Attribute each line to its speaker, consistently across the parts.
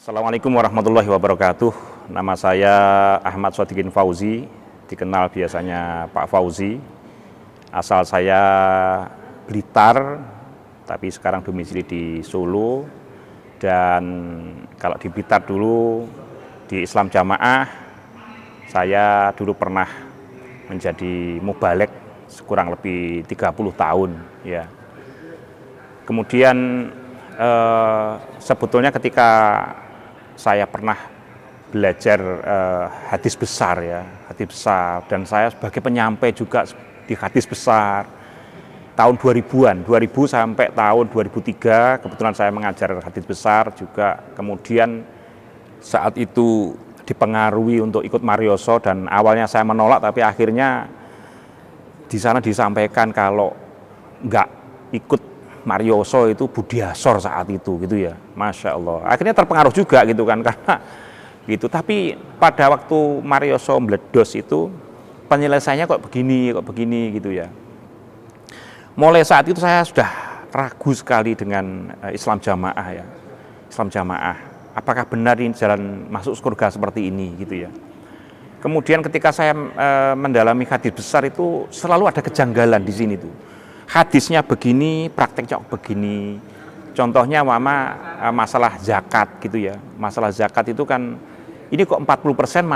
Speaker 1: Assalamualaikum warahmatullahi wabarakatuh. Nama saya Ahmad Shodikin Fauzi, dikenal biasanya Pak Fauzi. Asal saya Blitar, tapi sekarang domisili di Solo. Dan kalau di Blitar dulu di Islam Jamaah, saya dulu pernah menjadi mubalek kurang lebih 30 tahun. Ya. Kemudian sebetulnya ketika saya pernah belajar hadis besar dan saya sebagai penyampai juga di hadis besar tahun 2000-an, 2000 sampai tahun 2003 kebetulan saya mengajar hadis besar juga. Kemudian saat itu dipengaruhi untuk ikut Marioso dan awalnya saya menolak, tapi akhirnya di sana disampaikan kalau nggak ikut Marioso itu budiasor saat itu gitu ya, Masya Allah. Akhirnya terpengaruh juga gitu kan karena gitu. Tapi pada waktu Marioso meledos itu penyelesaiannya kok begini gitu ya. Mulai saat itu saya sudah ragu sekali dengan Islam Jamaah ya, Islam Jamaah. Apakah benar ini jalan masuk surga seperti ini gitu ya. Kemudian ketika saya mendalami hadis besar itu selalu ada kejanggalan di sini tuh. Hadisnya begini, prakteknya begini. Contohnya masalah zakat gitu ya. Masalah zakat itu kan, ini kok 40%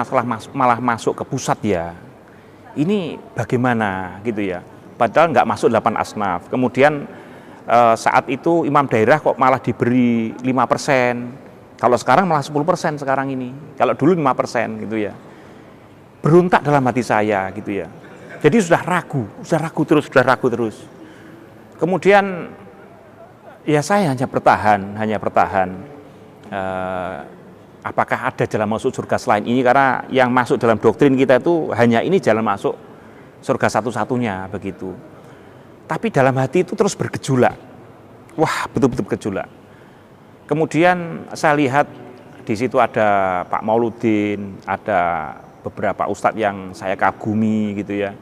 Speaker 1: malah masuk ke pusat ya. Ini bagaimana gitu ya. Padahal nggak masuk 8 asnaf. Kemudian saat itu imam daerah kok malah diberi 5%. Kalau sekarang malah 10% sekarang ini. Kalau dulu 5% gitu ya. Beruntak dalam hati saya gitu ya. Jadi sudah ragu terus. Kemudian ya saya hanya bertahan. Apakah ada jalan masuk surga selain ini? Karena yang masuk dalam doktrin kita itu hanya ini jalan masuk surga satu-satunya begitu. Tapi dalam hati itu terus bergejolak. Wah, betul-betul bergejolak. Kemudian saya lihat di situ ada Pak Mauludin, ada beberapa ustadz yang saya kagumi gitu ya.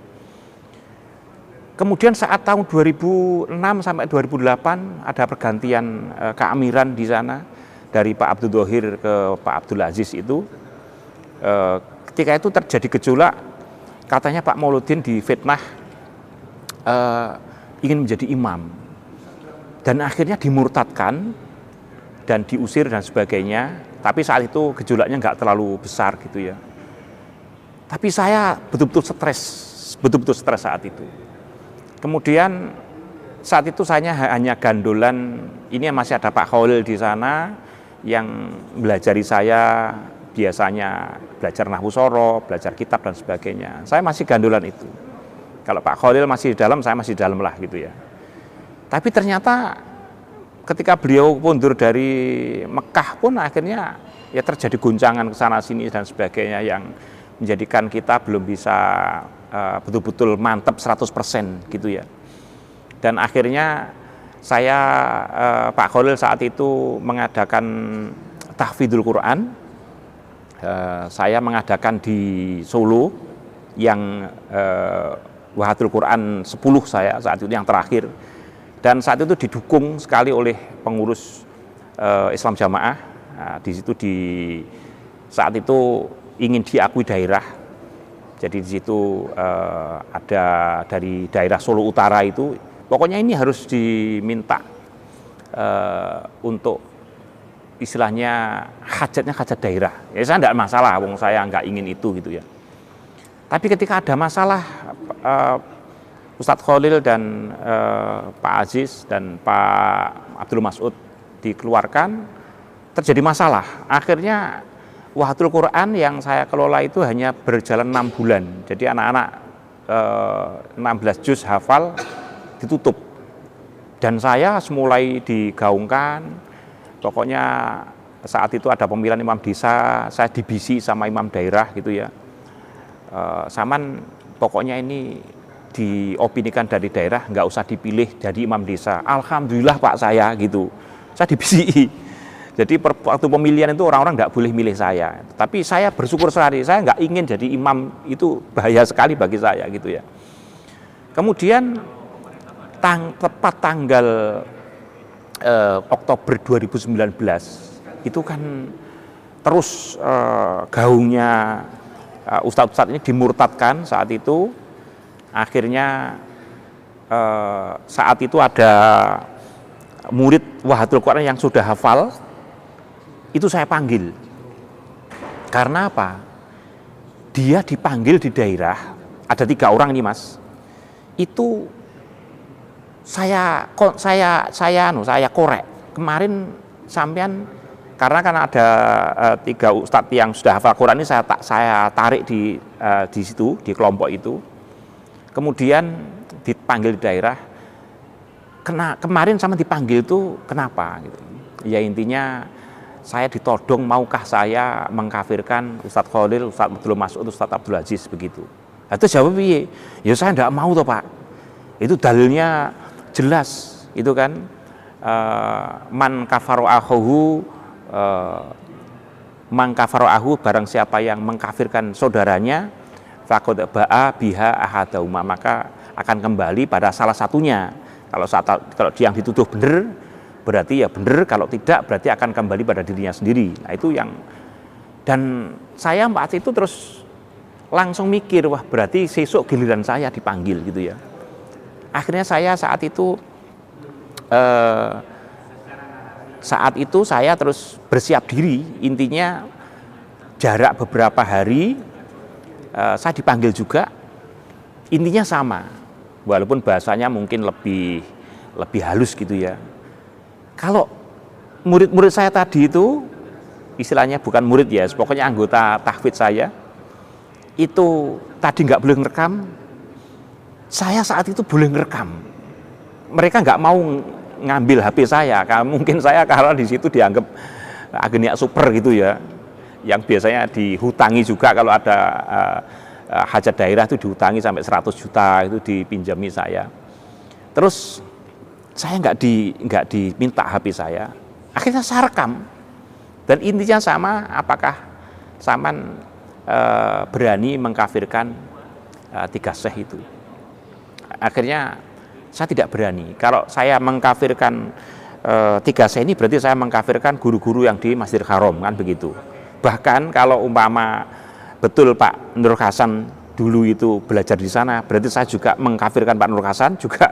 Speaker 1: Kemudian saat tahun 2006 sampai 2008 ada pergantian keamiran di sana dari Pak Abdul Dhohir ke Pak Abdul Aziz itu. Ketika itu terjadi gejolak, katanya Pak Mauludin difitnah ingin menjadi imam. Dan akhirnya dimurtadkan dan diusir dan sebagainya. Tapi saat itu gejolaknya nggak terlalu besar gitu ya. Tapi saya betul-betul stres saat itu. Kemudian saat itu saya hanya gandolan, ini masih ada Pak Khalil di sana yang belajari saya, biasanya belajar nahwu sorof, belajar kitab dan sebagainya. Saya masih gandolan itu. Kalau Pak Khalil masih di dalam, saya masih di dalam lah gitu ya. Tapi ternyata ketika beliau mundur dari Mekah pun akhirnya ya terjadi goncangan ke sana sini dan sebagainya yang menjadikan kita belum bisa betul-betul mantap 100% gitu ya. Dan akhirnya saya Pak Khalil saat itu mengadakan tahfidzul Quran. Saya mengadakan di Solo yang Wahatul Quran 10 saya saat itu yang terakhir. Dan saat itu didukung sekali oleh pengurus Islam Jamaah. Nah, di situ saat itu ingin diakui daerah. Jadi di situ ada dari daerah Solo Utara itu, pokoknya ini harus diminta untuk istilahnya hajatnya hajat daerah. Ya saya tidak masalah, wong saya nggak ingin itu gitu ya. Tapi ketika ada masalah, Ustadz Khalil dan Pak Aziz dan Pak Abdul Mas'ud dikeluarkan, terjadi masalah. Akhirnya Wahatul Quran yang saya kelola itu hanya berjalan 6 bulan. Jadi anak-anak 16 juz hafal ditutup. Dan saya mulai digaungkan, pokoknya saat itu ada pemilihan imam desa, saya dibisi sama imam daerah gitu ya. Saman pokoknya ini diopinikan dari daerah, nggak usah dipilih jadi imam desa. Alhamdulillah Pak saya gitu, saya dibisi. Jadi waktu pemilihan itu orang-orang nggak boleh milih saya. Tapi saya bersyukur sekali, saya nggak ingin jadi imam, itu bahaya sekali bagi saya gitu ya. Kemudian tepat tanggal Oktober 2019 itu kan terus gaungnya ustadz-ustadz ini dimurtadkan saat itu. Akhirnya saat itu ada murid Wahatul Quran yang sudah hafal, itu saya panggil. Karena apa? Dia dipanggil di daerah, ada 3 orang ini Mas. Itu saya korek. Kemarin sampean, karena kan ada 3 ustadz yang sudah hafal Quran ini saya tarik di situ, di kelompok itu. Kemudian dipanggil di daerah. Kemarin sama dipanggil itu kenapa? Gitu. Ya intinya saya ditodong, maukah saya mengkafirkan Ustadz Khalil, Ustadz Abdul Mas'ud, Ustadz Abdul Aziz begitu. Itu jawab piye? Ya saya tidak mau toh Pak. Itu dalilnya jelas, itu kan man kafaru akhuhu man kafaru akhu, barang siapa yang mengkafirkan saudaranya, faqad ba'a biha ahadauma, maka akan kembali pada salah satunya. Kalau yang dituduh benar, berarti ya benar, kalau tidak berarti akan kembali pada dirinya sendiri. Nah itu yang, dan saya saat itu terus langsung mikir, wah berarti besok giliran saya dipanggil gitu ya. Akhirnya saya saat itu saya terus bersiap diri, intinya jarak beberapa hari saya dipanggil juga, intinya sama, walaupun bahasanya mungkin lebih halus gitu ya. Kalau murid-murid saya tadi itu, istilahnya bukan murid ya, pokoknya anggota tahfidz saya, itu tadi nggak boleh ngerekam, saya saat itu boleh ngerekam. Mereka nggak mau ngambil HP saya, karena mungkin saya karena di situ dianggap ageniak super gitu ya, yang biasanya dihutangi juga kalau ada hajat daerah itu dihutangi sampai 100 juta itu dipinjami saya. Terus saya nggak diminta HP saya, akhirnya saya rekam, dan intinya sama, apakah Saman berani mengkafirkan 3 syekh itu. Akhirnya saya tidak berani. Kalau saya mengkafirkan 3 syekh ini berarti saya mengkafirkan guru-guru yang di Masjidil Haram, kan begitu. Bahkan kalau umpama betul Pak Nur Hasan dulu itu belajar di sana, berarti saya juga mengkafirkan Pak Nur Hasan, juga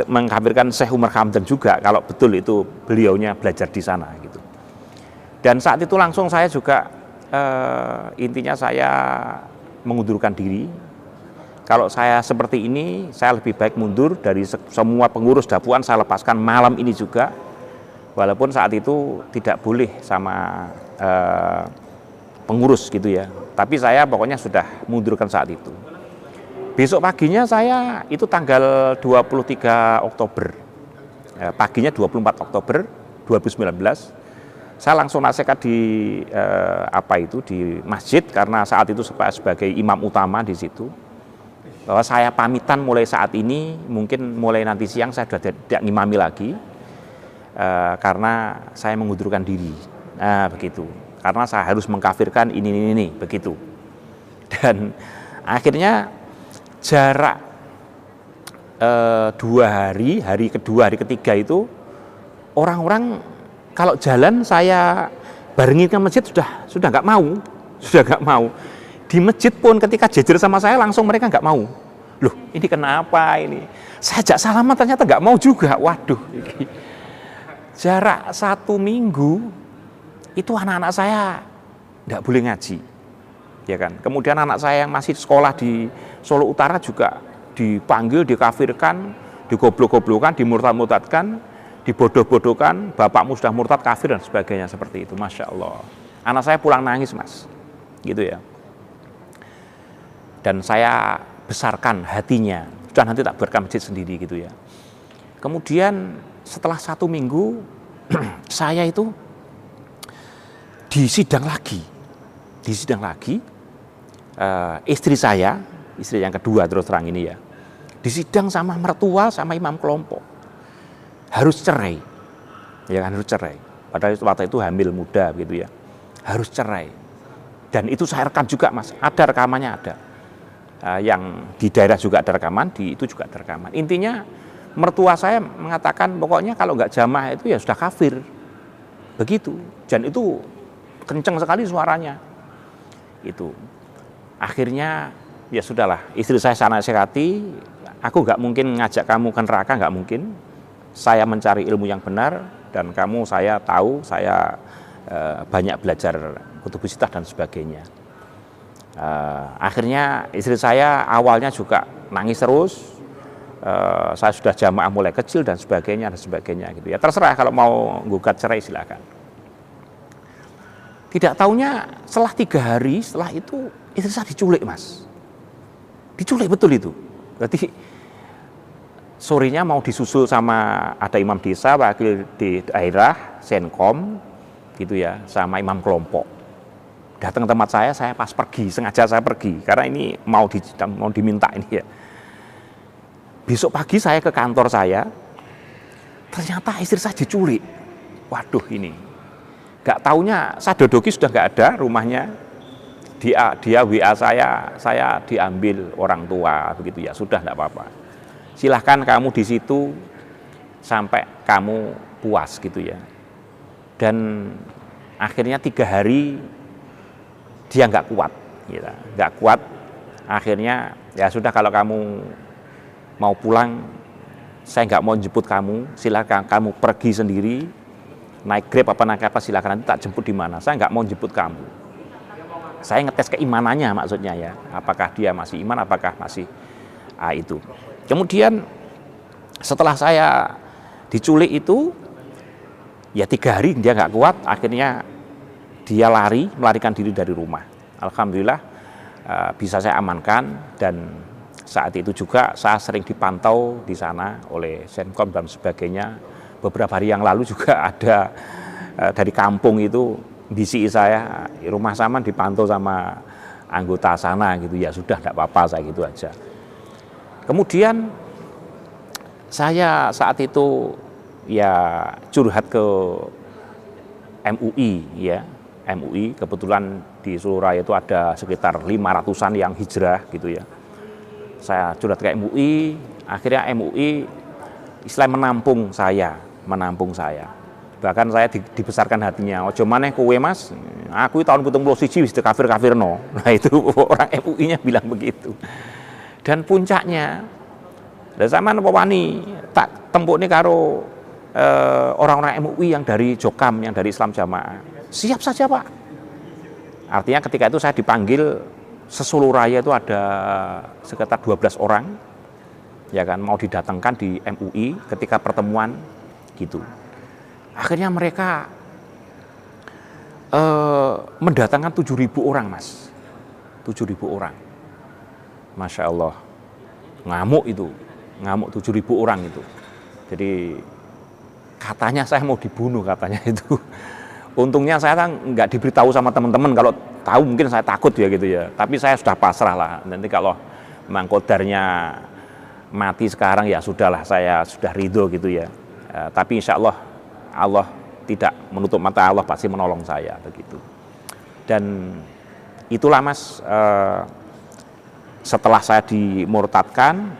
Speaker 1: mengkafirkan Syekh Umar Hamdan juga, kalau betul itu beliaunya belajar di sana gitu. Dan saat itu langsung saya juga intinya saya mengundurkan diri. Kalau saya seperti ini, saya lebih baik mundur dari semua pengurus Dakwaan, saya lepaskan malam ini juga, walaupun saat itu tidak boleh sama pengurus gitu ya. Tapi saya pokoknya sudah mundurkan saat itu. Besok paginya saya itu tanggal 23 Oktober, paginya 24 Oktober 2019, saya langsung nasihat di di masjid, karena saat itu sebagai imam utama di situ, bahwa saya pamitan mulai saat ini, mungkin mulai nanti siang saya sudah tidak ngimami lagi, karena saya mengundurkan diri, begitu. Karena saya harus mengkafirkan ini, begitu. Dan akhirnya jarak 2 hari, hari kedua, hari ketiga itu orang-orang kalau jalan saya barengin ke masjid sudah nggak mau. Di masjid pun ketika jejer sama saya langsung mereka nggak mau. Loh, ini kenapa ini? Saya ajak salaman ternyata nggak mau juga. Waduh, jarak 1 minggu itu anak-anak saya nggak boleh ngaji, ya kan. Kemudian anak saya yang masih sekolah di Solo Utara juga dipanggil, dikafirkan, digoblok-goblokan, dimurtad-murtadkan, dibodoh-bodohkan, bapakmu sudah murtad, kafir dan sebagainya seperti itu. Masya Allah, anak saya pulang nangis Mas, gitu ya. Dan saya besarkan hatinya, sudah nanti tak buatkan masjid sendiri gitu ya. Kemudian setelah 1 minggu saya itu disidang lagi, istri saya, istri yang kedua terus terang ini ya, disidang sama mertua sama imam kelompok, harus cerai, ya kan, harus cerai. Padahal waktu itu hamil muda gitu ya, harus cerai. Dan itu saya rekam juga Mas, ada rekamannya ada, yang di daerah juga ada rekaman, di itu juga ada rekaman. Intinya mertua saya mengatakan pokoknya kalau nggak jamaah itu ya sudah kafir, begitu. Dan itu kenceng sekali suaranya. Itu. Akhirnya ya sudahlah, istri saya nasihati, aku nggak mungkin ngajak kamu ke neraka, nggak mungkin. Saya mencari ilmu yang benar dan kamu saya tahu, saya banyak belajar kutubissittah dan sebagainya. Akhirnya istri saya awalnya juga nangis terus. Saya sudah jamaah mulai kecil dan sebagainya gitu ya. Terserah kalau mau gugat cerai silakan. Tidak taunya setelah 3 hari setelah itu istri saya diculik, Mas. Diculik betul itu. Berarti sorenya mau disusul sama ada imam desa, wakil di daerah, senkom gitu ya, sama imam kelompok. Datang ke tempat saya pas pergi, sengaja saya pergi karena ini mau diminta ini ya. Besok pagi saya ke kantor saya, ternyata istri saya diculik. Waduh ini, gak taunya saya dodoki sudah gak ada rumahnya. Dia WA saya diambil orang tua begitu ya, sudah gak apa-apa. Silahkan kamu di situ sampai kamu puas gitu ya. Dan akhirnya 3 hari dia nggak kuat, gitu. Nggak kuat. Akhirnya ya sudah kalau kamu mau pulang, saya nggak mau jemput kamu, silakan kamu pergi sendiri, naik Grab apa silakan, nanti tak jemput di mana. Saya nggak mau jemput kamu. Saya ngetes keimanannya maksudnya ya, apakah dia masih iman, apakah masih itu. Kemudian setelah saya diculik itu, ya 3 hari dia nggak kuat, akhirnya dia melarikan diri dari rumah. Alhamdulillah bisa saya amankan dan saat itu juga saya sering dipantau di sana oleh Senkom dan sebagainya. Beberapa hari yang lalu juga ada dari kampung itu bisi saya, rumah sama dipantau sama anggota sana gitu ya, sudah tidak apa-apa saya gitu aja. Kemudian saya saat itu ya curhat ke MUI ya, MUI kebetulan di Surabaya itu ada sekitar 500-an yang hijrah gitu ya. Saya curhat ke MUI, akhirnya MUI Islam menampung saya. Bahkan saya dibesarkan hatinya. Ojo maneh kowe Mas, aku tahun 71 wis kafir-kafirno. Nah itu orang MUI-nya bilang begitu. Dan puncaknya, zaman apa wani tak tempuk nih karo orang-orang MUI yang dari Jokam, yang dari Islam Jamaah. Siap saja Pak. Artinya ketika itu saya dipanggil se-Solo Raya itu ada sekitar 12 orang ya kan mau didatangkan di MUI ketika pertemuan gitu. Akhirnya mereka mendatangkan 7.000 orang Mas. 7.000 orang. Masya Allah. Ngamuk 7.000 orang itu. Jadi katanya saya mau dibunuh katanya itu. Untungnya saya kan nggak diberitahu sama teman-teman, kalau tahu mungkin saya takut ya gitu ya. Tapi saya sudah pasrah lah. Nanti kalau memang qadarnya mati sekarang ya sudahlah, saya sudah ridho gitu ya. Tapi insya Allah Allah tidak menutup mata, Allah pasti menolong saya begitu. Dan itulah Mas, setelah saya dimurtadkan,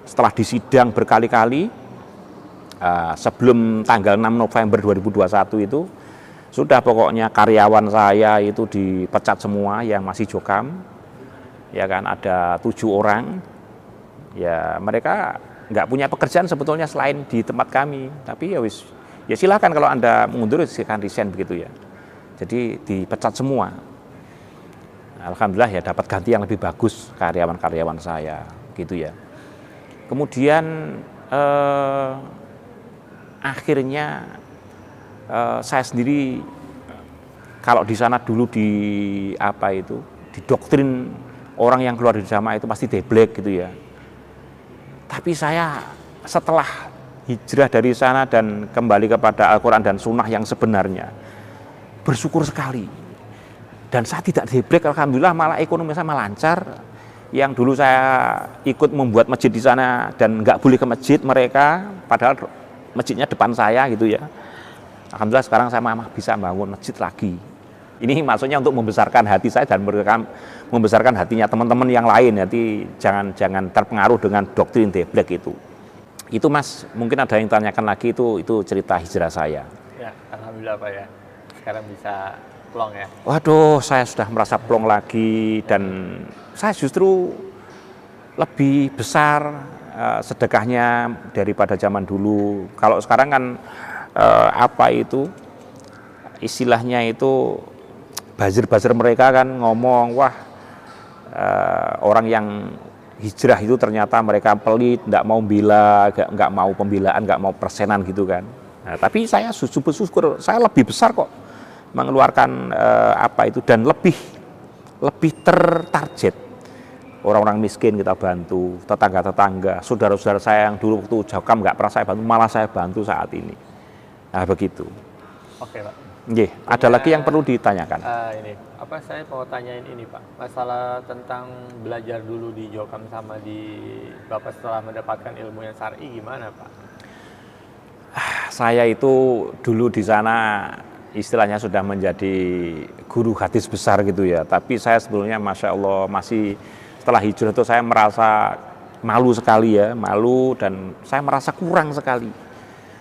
Speaker 1: setelah disidang berkali-kali, sebelum tanggal 6 November 2021 itu sudah pokoknya karyawan saya itu dipecat semua yang masih Jokam, ya kan ada 7 orang, ya mereka nggak punya pekerjaan sebetulnya selain di tempat kami, tapi ya wis, ya silakan kalau Anda mundur silakan resign begitu ya. Jadi dipecat semua. Alhamdulillah ya dapat ganti yang lebih bagus karyawan-karyawan saya gitu ya. Kemudian akhirnya saya sendiri kalau di sana dulu didoktrin orang yang keluar dari jamaah itu pasti deblek gitu ya. Tapi saya setelah hijrah dari sana dan kembali kepada Al-Quran dan Sunnah yang sebenarnya, bersyukur sekali. Dan saya tidak deblek, alhamdulillah malah ekonomi saya lancar. Yang dulu saya ikut membuat masjid di sana dan nggak boleh ke masjid mereka, padahal masjidnya depan saya gitu ya. Alhamdulillah sekarang saya bisa bangun masjid lagi. Ini maksudnya untuk membesarkan hati saya dan membesarkan hatinya teman-teman yang lain. Jadi jangan terpengaruh dengan doktrin deblek itu. Itu Mas, mungkin ada yang tanyakan lagi, itu cerita hijrah saya.
Speaker 2: Ya, alhamdulillah Pak ya. Sekarang bisa plong ya?
Speaker 1: Waduh, saya sudah merasa plong lagi dan saya justru lebih besar sedekahnya daripada zaman dulu. Kalau sekarang kan apa itu istilahnya itu buzzer-buzzer mereka kan ngomong, wah orang yang hijrah itu ternyata mereka pelit, nggak mau bela, nggak mau pembelaan, nggak mau persenan gitu kan. Nah, tapi saya bersyukur, saya lebih besar kok mengeluarkan apa itu dan lebih tertarget. Orang-orang miskin kita bantu, tetangga-tetangga, saudara-saudara saya yang dulu waktu Jokam nggak pernah saya bantu, malah saya bantu saat ini. Nah begitu.
Speaker 2: Oke Pak.
Speaker 1: Nggih, ada lagi yang perlu ditanyakan.
Speaker 2: Ini apa saya mau tanyain ini Pak, masalah tentang belajar dulu di Jokam sama di Bapak setelah mendapatkan ilmu yang syar'i gimana Pak?
Speaker 1: Saya itu dulu di sana istilahnya sudah menjadi guru hadis besar gitu ya, tapi saya sebelumnya Masya Allah masih setelah hijrah itu saya merasa malu sekali ya, malu dan saya merasa kurang sekali.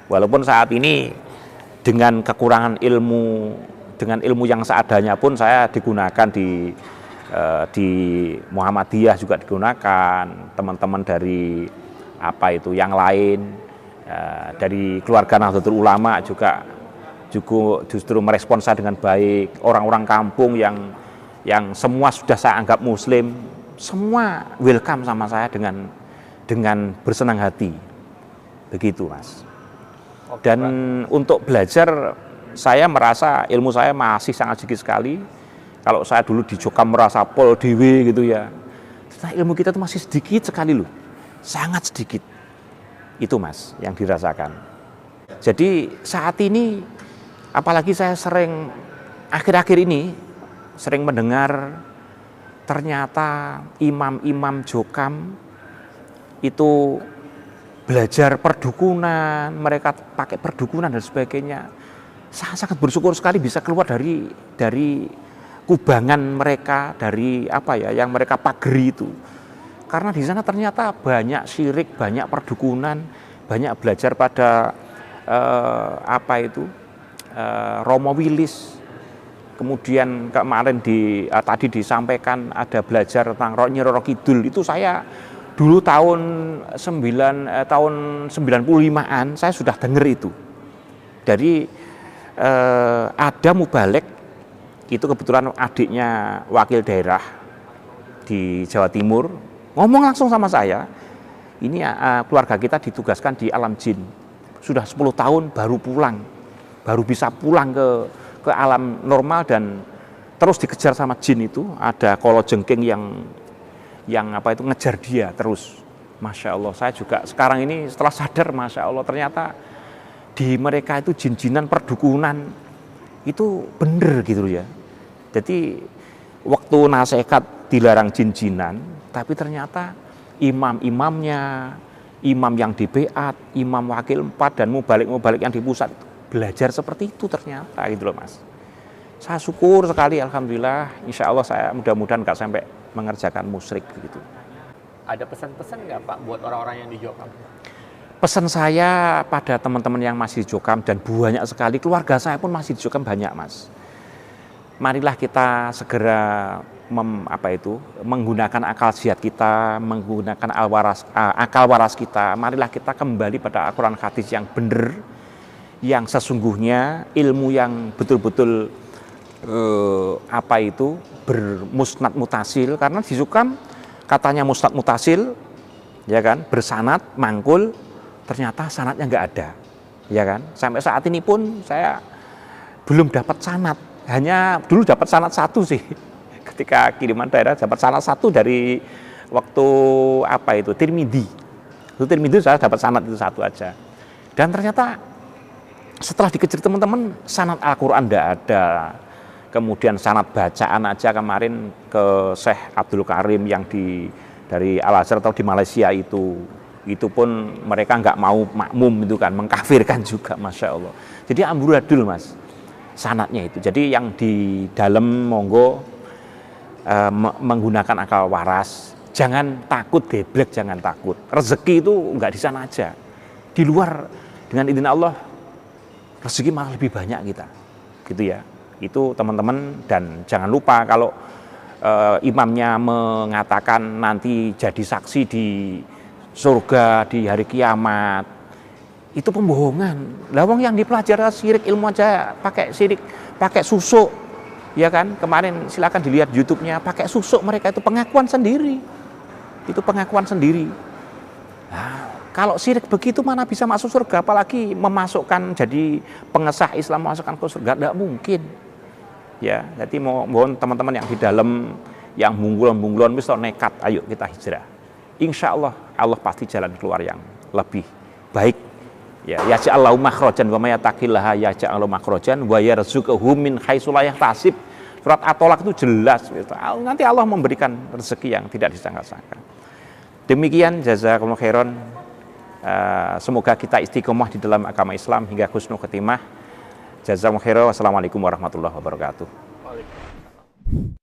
Speaker 1: Walaupun saat ini dengan kekurangan ilmu, dengan ilmu yang seadanya pun saya digunakan di Muhammadiyah juga digunakan, teman-teman dari apa itu yang lain dari keluarga Nahdlatul Ulama juga justru merespon saya dengan baik. Orang-orang kampung yang semua sudah saya anggap Muslim, semua welcome sama saya dengan bersenang hati, begitu Mas. Dan untuk belajar, saya merasa ilmu saya masih sangat sedikit sekali. Kalau saya dulu di Jokam merasa pol dewe gitu ya, ternyata ilmu kita itu masih sedikit sekali loh, sangat sedikit. Itu Mas yang dirasakan. Jadi saat ini, apalagi saya sering akhir-akhir ini sering mendengar ternyata imam-imam Jokam itu belajar perdukunan, mereka pakai perdukunan dan sebagainya. Saya sangat bersyukur sekali bisa keluar dari kubangan mereka, dari apa ya yang mereka pageri itu. Karena di sana ternyata banyak syirik, banyak perdukunan, banyak belajar pada apa itu Romo Wilis. Kemudian kemarin tadi disampaikan ada belajar tentang Nyi Roro Kidul. Itu saya dulu tahun 95-an saya sudah dengar itu. Dari ada mubalek, itu kebetulan adiknya wakil daerah di Jawa Timur, ngomong langsung sama saya, ini keluarga kita ditugaskan di alam jin, sudah 10 tahun baru pulang, baru bisa pulang ke alam normal dan terus dikejar sama jin itu, ada kolo jengking yang apa itu ngejar dia terus. Masya Allah, saya juga sekarang ini setelah sadar, Masya Allah ternyata di mereka itu jin-jinan perdukunan itu bener gitu ya. Jadi waktu nasihat dilarang jin-jinan, tapi ternyata imam-imamnya, imam yang di Beat, imam wakil 4 dan mubalik-mubalik yang di pusat belajar seperti itu ternyata gitu loh Mas. Saya syukur sekali, alhamdulillah, insya Allah saya mudah-mudahan nggak sampai mengerjakan musyrik begitu.
Speaker 2: Ada pesan-pesan nggak Pak buat orang-orang yang di Jokam?
Speaker 1: Pesan saya pada teman-teman yang masih di Jokam dan banyak sekali, keluarga saya pun masih di Jokam banyak Mas. Marilah kita segera menggunakan akal sehat kita, menggunakan akal waras kita. Marilah kita kembali pada Al-Quran hadis yang benar, yang sesungguhnya ilmu yang betul-betul bermusnad mutasil. Karena di Jokam katanya musnad mutasil, ya kan, bersanad, mangkul, ternyata sanadnya nggak ada, ya kan. Sampai saat ini pun saya belum dapat sanad, hanya dulu dapat sanad 1 sih. Ketika kiriman daerah dapat sanad 1 dari waktu Tirmidzi. Itu Tirmidzi saya dapat sanad itu 1 aja. Dan ternyata setelah dikejar teman-teman, sanad Al-Quran nggak ada. Kemudian sanad bacaan aja kemarin ke Syekh Abdul Karim yang dari Al-Azhar atau di Malaysia itu pun mereka nggak mau makmum itu kan, mengkafirkan juga, Masya Allah. Jadi amburadul Mas sanadnya itu. Jadi yang di dalam monggo menggunakan akal waras, jangan takut geblek, jangan takut. Rezeki itu nggak di sana aja, di luar dengan izin Allah rezeki malah lebih banyak kita, gitu ya. Itu teman-teman, dan jangan lupa kalau imamnya mengatakan nanti jadi saksi di surga di hari kiamat, itu pembohongan. Lah wong yang dipelajari syirik ilmu aja pakai syirik, pakai susuk, ya kan? Kemarin silakan dilihat YouTube-nya, pakai susuk mereka itu pengakuan sendiri. Itu pengakuan sendiri. Nah, kalau syirik begitu mana bisa masuk surga, apalagi memasukkan jadi pengesah Islam masukkan ke surga, tidak mungkin. Ya, jadi mohon teman-teman yang di dalam yang bungkulon-bungkulon wis nekat, ayo kita hijrah. Insya Allah Allah pasti jalan keluar yang lebih baik. Ya, yaj'allahu makhrajan wa may yattaqillaha yaj'alhu makhrajan wa yarzuquhu min haitsu la yahtasib. Surat At-Tolak itu jelas, nanti Allah memberikan rezeki yang tidak disangka-sangka. Demikian, jazakumullah khairan. Semoga kita istiqomah di dalam agama Islam hingga husnul khotimah. Jazakumullah khairan. Wassalamualaikum warahmatullahi wabarakatuh.
Speaker 2: Waalaikumsalam.